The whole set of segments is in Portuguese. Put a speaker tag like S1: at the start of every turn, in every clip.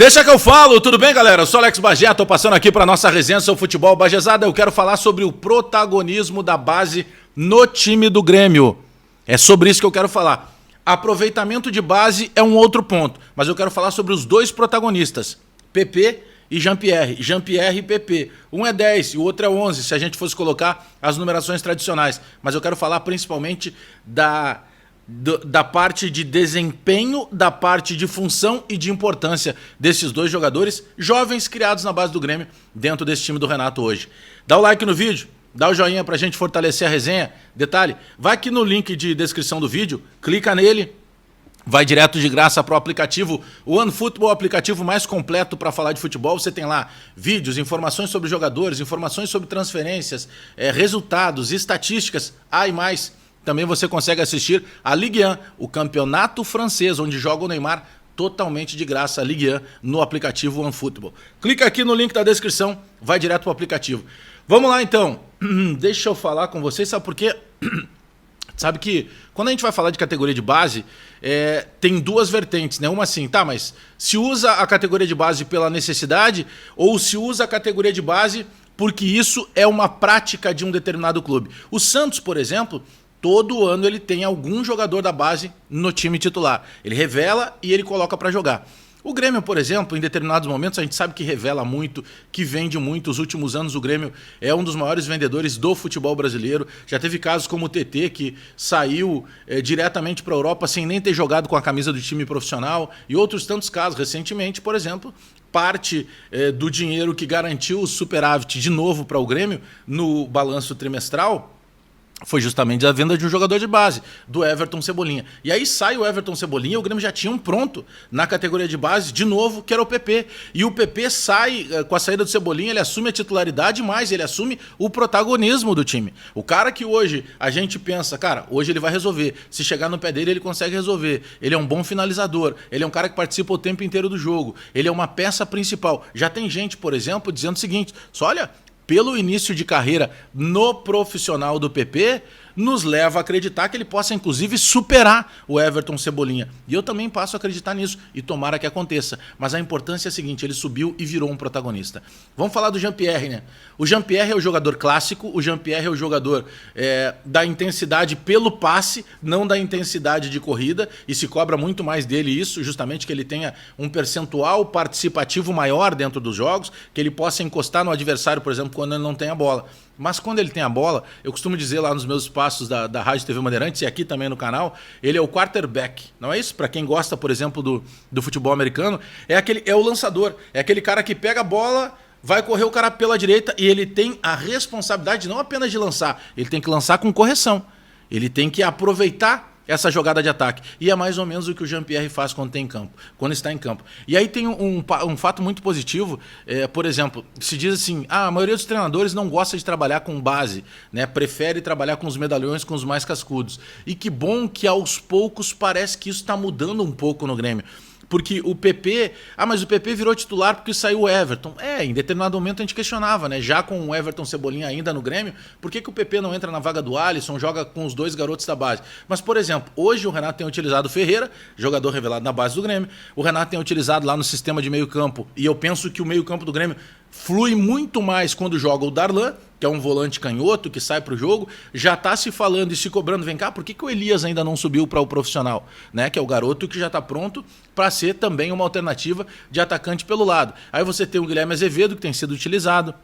S1: Deixa que eu falo, tudo bem, galera? Eu sou Alex Bagé, tô passando aqui para nossa resenha sobre futebol bagezada. Eu quero falar sobre o protagonismo da base no time do Grêmio. É sobre isso que eu quero falar. Aproveitamento de base é um outro ponto, mas eu quero falar sobre os dois protagonistas, PP e Jean-Pierre. Jean-Pierre e PP. Um é 10 e o outro é 11, se a gente fosse colocar as numerações tradicionais. Mas eu quero falar principalmente da parte de desempenho, da parte de função e de importância desses dois jogadores jovens criados na base do Grêmio dentro desse time do Renato hoje. Dá o like no vídeo, dá o joinha pra gente fortalecer a resenha. Detalhe, vai aqui no link de descrição do vídeo, clica nele, vai direto de graça para o aplicativo OneFootball, o aplicativo mais completo para falar de futebol. Você tem lá vídeos, informações sobre jogadores, informações sobre transferências, resultados, estatísticas, e mais. Também você consegue assistir a Ligue 1, o campeonato francês, onde joga o Neymar totalmente de graça, a Ligue 1, no aplicativo OneFootball. Clica aqui no link da descrição, vai direto para o aplicativo. Vamos lá então, deixa eu falar com vocês, sabe por quê? Sabe que quando a gente vai falar de categoria de base, tem duas vertentes, né? Uma assim, tá, mas se usa a categoria de base pela necessidade ou se usa a categoria de base porque isso é uma prática de um determinado clube. O Santos, por exemplo, todo ano ele tem algum jogador da base no time titular. Ele revela e ele coloca para jogar. O Grêmio, por exemplo, em determinados momentos, a gente sabe que revela muito, que vende muito. Os últimos anos o Grêmio é um dos maiores vendedores do futebol brasileiro. Já teve casos como o TT, que saiu diretamente para a Europa sem nem ter jogado com a camisa do time profissional. E outros tantos casos. Recentemente, por exemplo, parte do dinheiro que garantiu o superávit de novo para o Grêmio no balanço trimestral foi justamente a venda de um jogador de base, do Everton Cebolinha. E aí sai o Everton Cebolinha, o Grêmio já tinha um pronto na categoria de base, de novo, que era o PP. E o PP sai, com a saída do Cebolinha, ele assume a titularidade, mas ele assume o protagonismo do time. O cara que hoje a gente pensa, cara, hoje ele vai resolver. Se chegar no pé dele, ele consegue resolver. Ele é um bom finalizador, ele é um cara que participa o tempo inteiro do jogo, ele é uma peça principal. Já tem gente, por exemplo, dizendo o seguinte, só olha, pelo início de carreira no profissional do PP, nos leva a acreditar que ele possa, inclusive, superar o Everton Cebolinha. E eu também passo a acreditar nisso, e tomara que aconteça. Mas a importância é a seguinte, ele subiu e virou um protagonista. Vamos falar do Jean-Pierre, né? O Jean-Pierre é o jogador clássico, o Jean-Pierre é o jogador da intensidade pelo passe, não da intensidade de corrida, e se cobra muito mais dele isso, justamente que ele tenha um percentual participativo maior dentro dos jogos, que ele possa encostar no adversário, por exemplo, quando ele não tem a bola. Mas quando ele tem a bola, eu costumo dizer lá nos meus espaços da Rádio TV Bandeirantes e aqui também no canal, ele é o quarterback. Não é isso? Para quem gosta, por exemplo, do futebol americano, é o lançador. É aquele cara que pega a bola, vai correr o cara pela direita e ele tem a responsabilidade não apenas de lançar, ele tem que lançar com correção. Ele tem que aproveitar essa jogada de ataque. E é mais ou menos o que o Jean-Pierre faz quando está em campo. E aí tem um fato muito positivo, por exemplo, se diz assim, a maioria dos treinadores não gosta de trabalhar com base, né? Prefere trabalhar com os medalhões, com os mais cascudos. E que bom que aos poucos parece que isso está mudando um pouco no Grêmio. Porque o PP... mas o PP virou titular porque saiu o Everton. Em determinado momento a gente questionava, né? Já com o Everton Cebolinha ainda no Grêmio, por que o PP não entra na vaga do Alisson, joga com os dois garotos da base? Mas, por exemplo, hoje o Renato tem utilizado o Ferreira, jogador revelado na base do Grêmio. O Renato tem utilizado lá no sistema de meio campo. E eu penso que o meio campo do Grêmio flui muito mais quando joga o Darlan, que é um volante canhoto, que sai para o jogo. Já está se falando e se cobrando, vem cá, por que o Elias ainda não subiu para o profissional? Né? Que é o garoto que já está pronto para ser também uma alternativa de atacante pelo lado. Aí você tem o Guilherme Azevedo, que tem sido utilizado.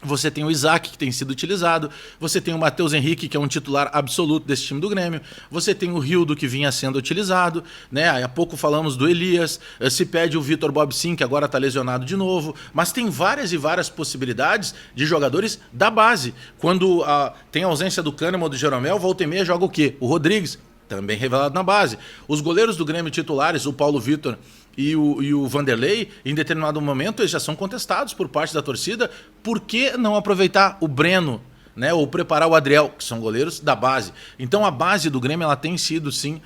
S1: Você tem o Isaac, que tem sido utilizado. Você tem o Matheus Henrique, que é um titular absoluto desse time do Grêmio. Você tem o Rildo, que vinha sendo utilizado, né? Há pouco falamos do Elias. Se pede o Vitor Bobsin, que agora está lesionado de novo. Mas tem várias e várias possibilidades de jogadores da base. Quando tem a ausência do Kahneman ou do Jeromel, volta e meia joga o quê? O Rodrigues, também revelado na base. Os goleiros do Grêmio titulares, o Paulo Vitor e o Vanderlei, em determinado momento, eles já são contestados por parte da torcida. Por que não aproveitar o Breno, né, ou preparar o Adriel, que são goleiros da base? Então a base do Grêmio ela tem sido, sim,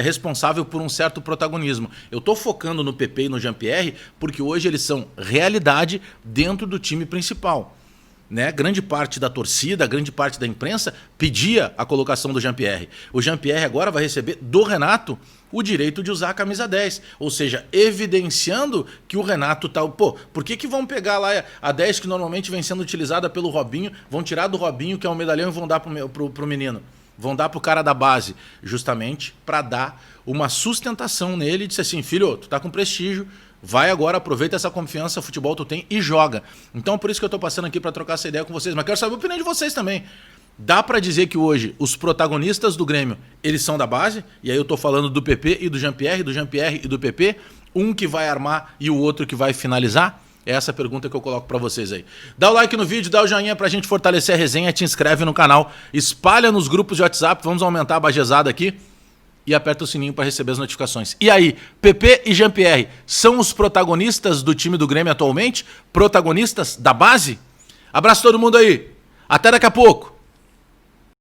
S1: responsável por um certo protagonismo. Eu estou focando no PP e no Jean-Pierre porque hoje eles são realidade dentro do time principal. né, grande parte da torcida, grande parte da imprensa pedia a colocação do Jean-Pierre. O Jean-Pierre agora vai receber do Renato o direito de usar a camisa 10. Ou seja, evidenciando que o Renato tá... Pô, por que vão pegar lá a 10 que normalmente vem sendo utilizada pelo Robinho, vão tirar do Robinho, que é um medalhão, e vão dar pro menino? Vão dar pro cara da base, justamente para dar uma sustentação nele e dizer assim, filho, tu tá com prestígio, vai agora, aproveita essa confiança, futebol tu tem e joga. Então por isso que eu tô passando aqui para trocar essa ideia com vocês, mas quero saber a opinião de vocês também. Dá para dizer que hoje os protagonistas do Grêmio, eles são da base? E aí eu tô falando do PP e do Jean-Pierre e do PP, um que vai armar e o outro que vai finalizar? É essa a pergunta que eu coloco pra vocês aí. Dá o like no vídeo, dá o joinha pra gente fortalecer a resenha, te inscreve no canal, espalha nos grupos de WhatsApp, vamos aumentar a bajezada aqui e aperta o sininho para receber as notificações. E aí, PP e Jean-Pierre são os protagonistas do time do Grêmio atualmente? Protagonistas da base? Abraço todo mundo aí. Até daqui a pouco.